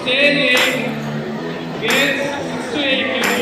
Stage 8, girls 6 to 8 kg.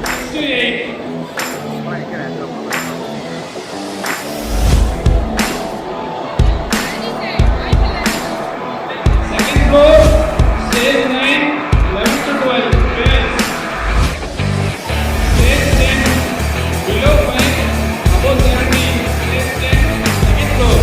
6 to 8. Second floor, stage 9, 11 to 12, girls. Stage 10, below 5, above 17, stage 10, second floor.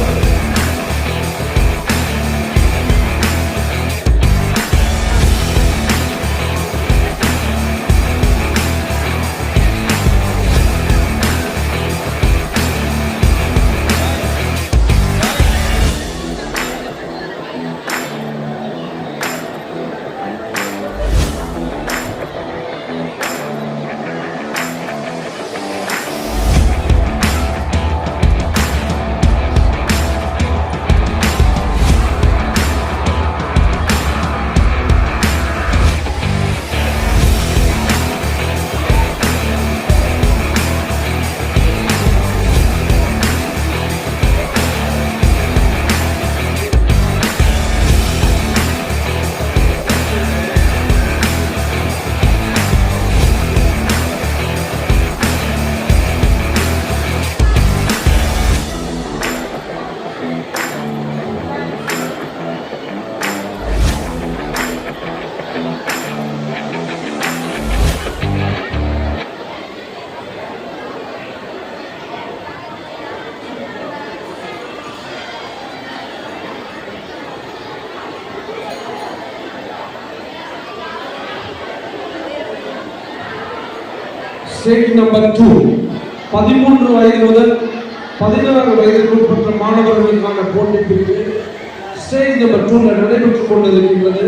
Stage number 2 13 வயது முதல் 16 வயதிற்குட்பட்ட மாணவர்களுக்கான போட்டி பிரிவு ஸ்டேஜ் நம்பர் 2 நடைபெற்றுக் கொண்டிருக்கின்றது.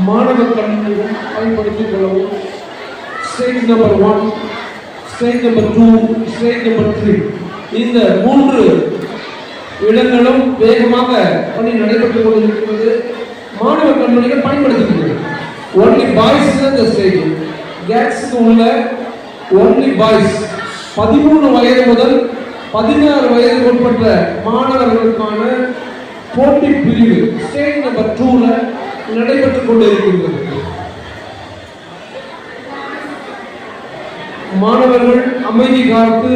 மாணவ கல்வியை பயன்படுத்திக் கொள்ளவும். Stage number 1, stage number 2, stage number 3 இந்த 3 இடங்களும் வேகமாக பணி நடைபெற்றுக் கொண்டிருக்கிறது. மாணவ கல்வியை பயன்படுத்திக்கிறது. ஒன்லி பாய்ஸ் இந்த ஸ்டேஜ் கேட்ஸ்க்கு உள்ள only boys 13 வயது முதல் 16 வயதுக்கு உட்பட்ட மாணவர்களுக்கான போட்டி பிரிவு ஸ்டேஜ் நம்பர் 2ல நடைபெற்றுக் கொண்டிருக்கின்றது. மாணவர்கள் அமைதி காத்து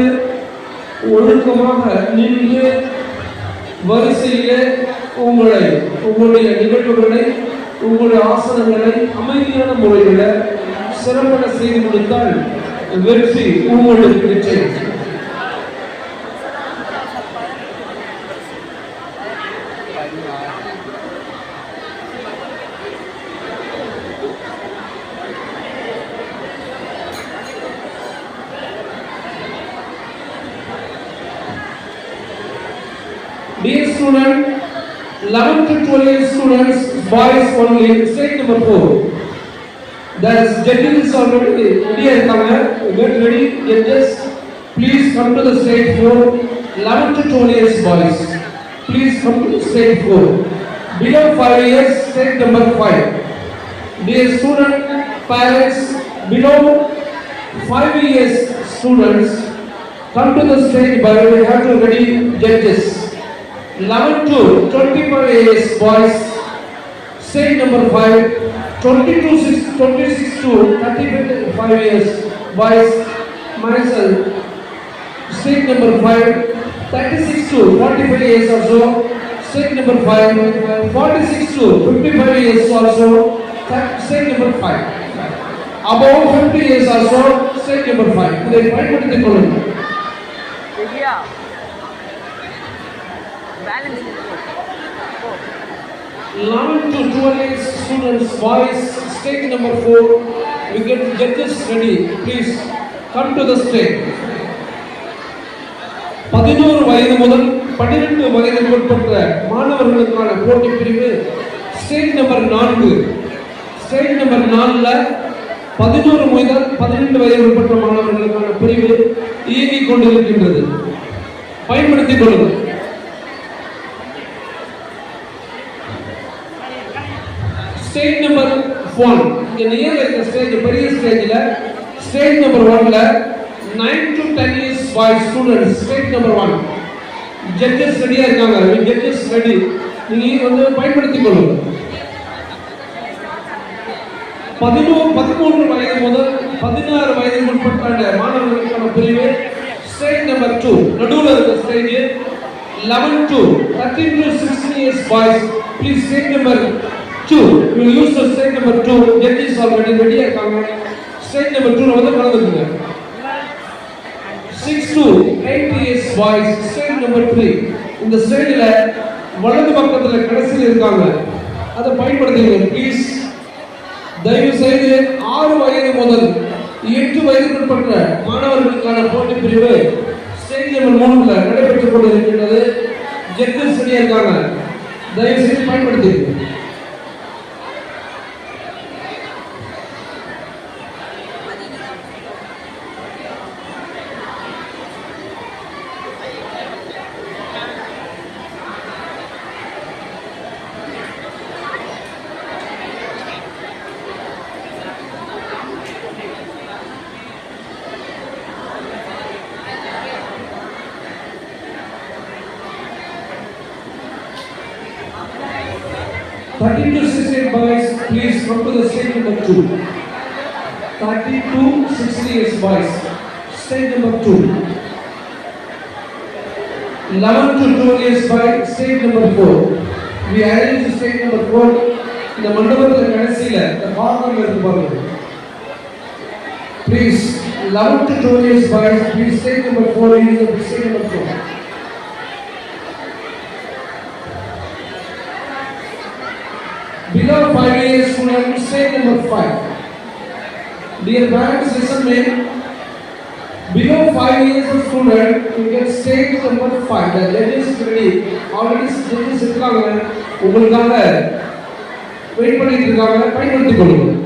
ஒழுக்கமாக நின்று வரிசையிலே உங்களுடைய நிகழ்வுகளை உங்களுடைய ஆசனங்களை அமைதியான முறையில் சிறப்பாக செய்து முடித்தால் வெற்றி உங்களுக்கு நிச்சயம். Dear student, 11 to 12 students, boys only, stage number 4. The judges already ready. Get ready, judges. Please come to the stage 4. 11 to 12 years boys. Please come to the stage 4. Below 5 years, stage number 5. Dear student, parents, below 5 years students, come to the stage by we have to ready judges. 11 to 25 years boys, stage number 5. 26 to 35 years boys, myself, stage number 5. 36 to 45 years also, stage number 5. 46 to 55 years also, stage number 5. Above 50 years also, stage number 5. They find what they call it. 11 to 12 students, boys, stage number 4. We get judges ready. Please come to the stage. 11 வயது முதல் 12 வயதுக்கு உட்பட்ட மாணவர்களுக்கான போட்டி பிரிவு stage number 4. Stage number 4ல 11 முதல் 12 வயது உட்பட்ட மாணவர்களுக்கான பிரிவு இயங்கிக் கொண்டிருக்கின்றது. பயன்படுத்திக் கொள்ளுங்கள். Stage number 1, the near stage, பெரிய ஸ்டேஜ்ல stage number 1ல 9 to 10 years boy students, stage number 1. Judges ready இருக்காங்க. Judges ready. நீங்க வந்து பயன்படுத்திக் கொள்ளுங்க. 13 வயது முதல் 16 வயதுக்கு உட்பட்ட மாணவர்களுக்கான பிரிவு ஸ்டேஜ் நம்பர் 2 நடுவுல இருக்க stage 11 to 13 to 16 years boys please stage number 2 you use the stage number 2 judges already ready இருக்காங்க stage number 2 வந்து கலந்துங்க 6 to 8 years boys stage number 3 இந்த ஸ்டேஜ்ல வலது பக்கத்துல கடைசியில் இருக்காங்க அதை பயன்படுத்துங்க ப்ளீஸ் தயவு செய்து 6 வயது முதல் 8 வயதுக்குட்பட்ட மாணவர்களுக்கான போட்டி பிரிவு ஸ்டேஜ் நம்பர் 3ல நடைபெற்றுக் கொண்டிருக்கின்றது ஜட்ஜஸ் ரெடியா இருக்காங்க தயவு செய்து பயன்படுத்துங்க 13 to 16 boys, please come to the stage number 2. 30 to 60 years boys, stage number 2. 11 to 12 years boys, stage number 4. We arrange the stage number 4. இந்த மண்டபத்தில் கடைசியில் இந்த பார்க்கில் இருக்கு பாருங்க. Please, 11 to 12 years boys, please stage number 4 is the stage number 4. Below 5 years students, stage number 5. Dear parents, listen me. Below 5 years of student, you get stage number 5. The judges is ready. Already judges இருக்காங்க. உங்களுக்காக wait பண்ணிட்டு இருக்காங்க. பயன்படுத்திக் கொள்ளுங்க.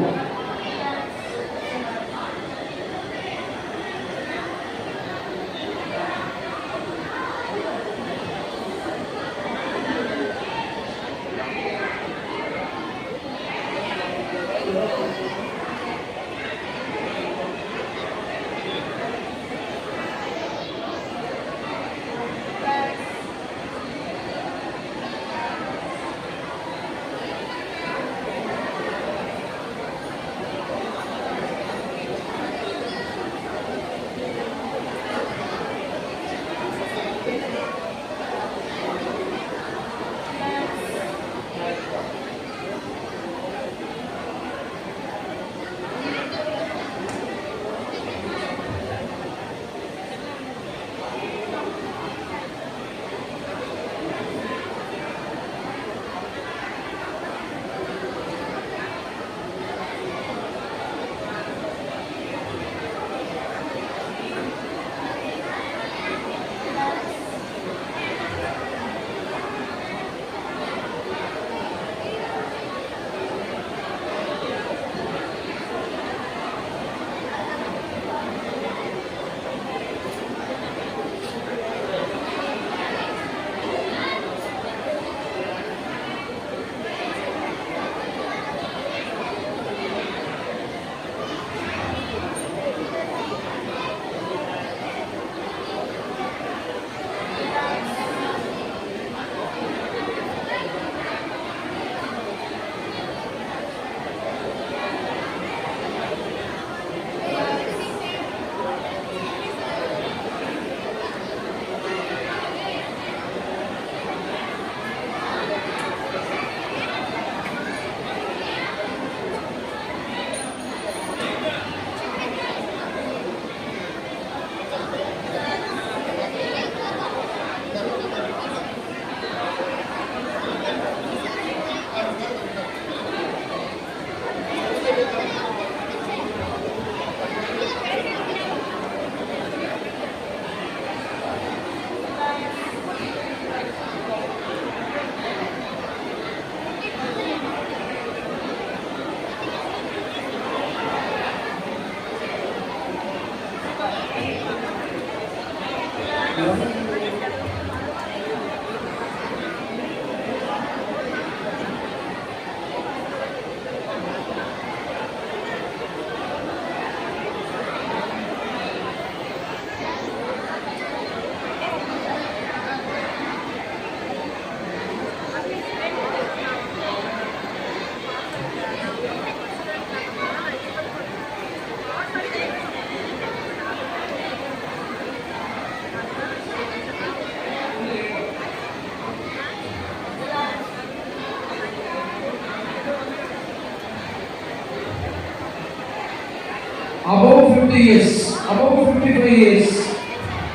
above 50 years, above 55 years,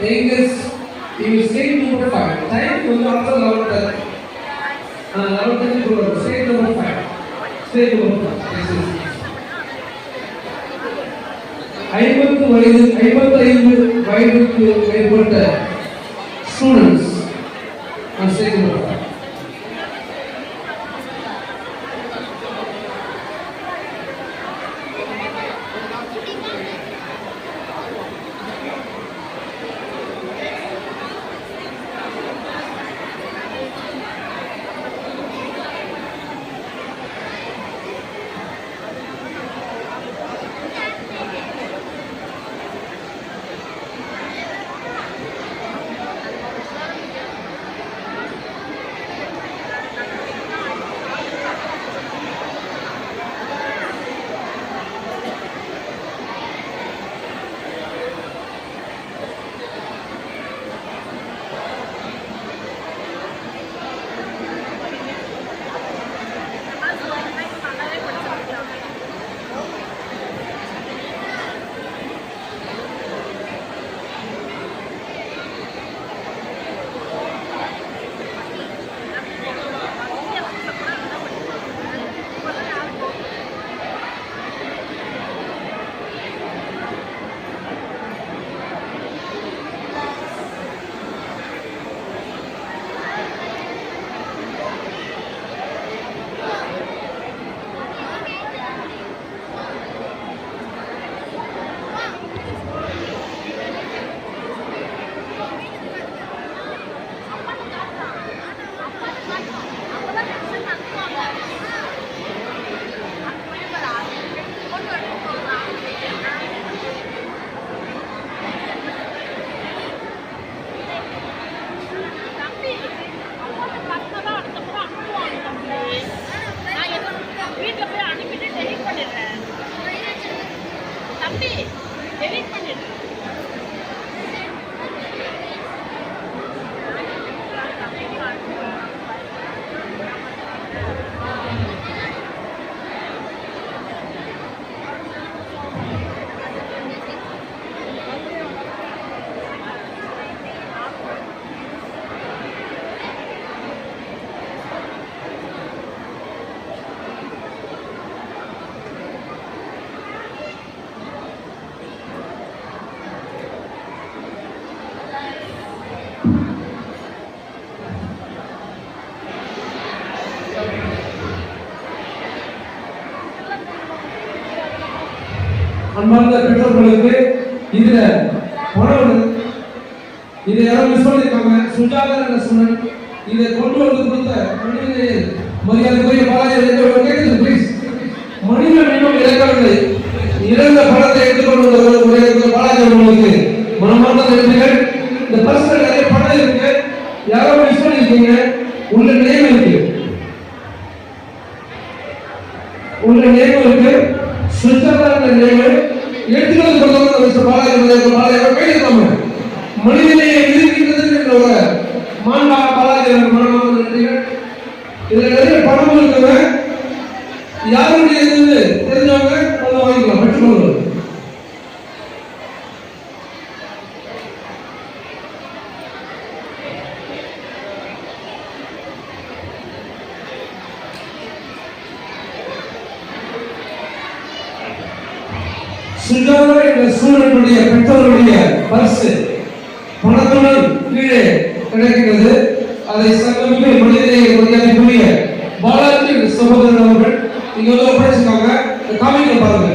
youngest, he will state number 5. Time will also 11th. 11th state number 5. State number 5. Yes, yes. 55 வயதுக்கு மேற்பட்ட students நான் சேர்க்கிறேன். அன்பார்ந்த பெற்றோர்களுக்கு இதுல பணம் இதை யாரும் மிஸ் பண்ணிருக்காங்க. சுஜாதா என்ற சொன்ன இதை கொண்டு வந்து கொடுத்த மரியாதைக்குரிய பாலாஜி கேட்குது ப்ளீஸ். மனித மீண்டும் இறக்கவில்லை. இறந்த பணத்தை எடுத்துக்கொண்டு வந்த பாலாஜி அவர்களுக்கு மனமார்ந்த நன்றிகள். இந்த பர்சனல் நிறைய பணம் இருக்கு, யாரோ மிஸ் பண்ணிருக்கீங்க. உள்ள நேம் இருக்கு, உள்ள நேம் இருக்கு. சுஜாதா நேம் எடுத்துக்கிறது பாலாஜி மனிதனையை இருக்கின்றது என்ற ஒரு மாண்பா பாலாஜி மனமார்ந்த நன்றிகள். இதுல நிறைய பணம் இருக்குங்க, யாருடைய தெரிஞ்சவங்க அதை வாங்கிக்கலாம், பெற்றுக்கொள்வது. சுஜாதா என்ற ஸ்டூடெண்டுடைய பெற்றோருடைய பரிசு பணத்துடன் கீழே கிடைக்கிறது. அதை சங்கமிக்க மனிதனையை மரியாதைக்குரிய பாலாஜி சகோதரன் அவர்கள் இங்க வந்து ஒப்படைச்சிருக்காங்க. காமிக்க பாருங்க.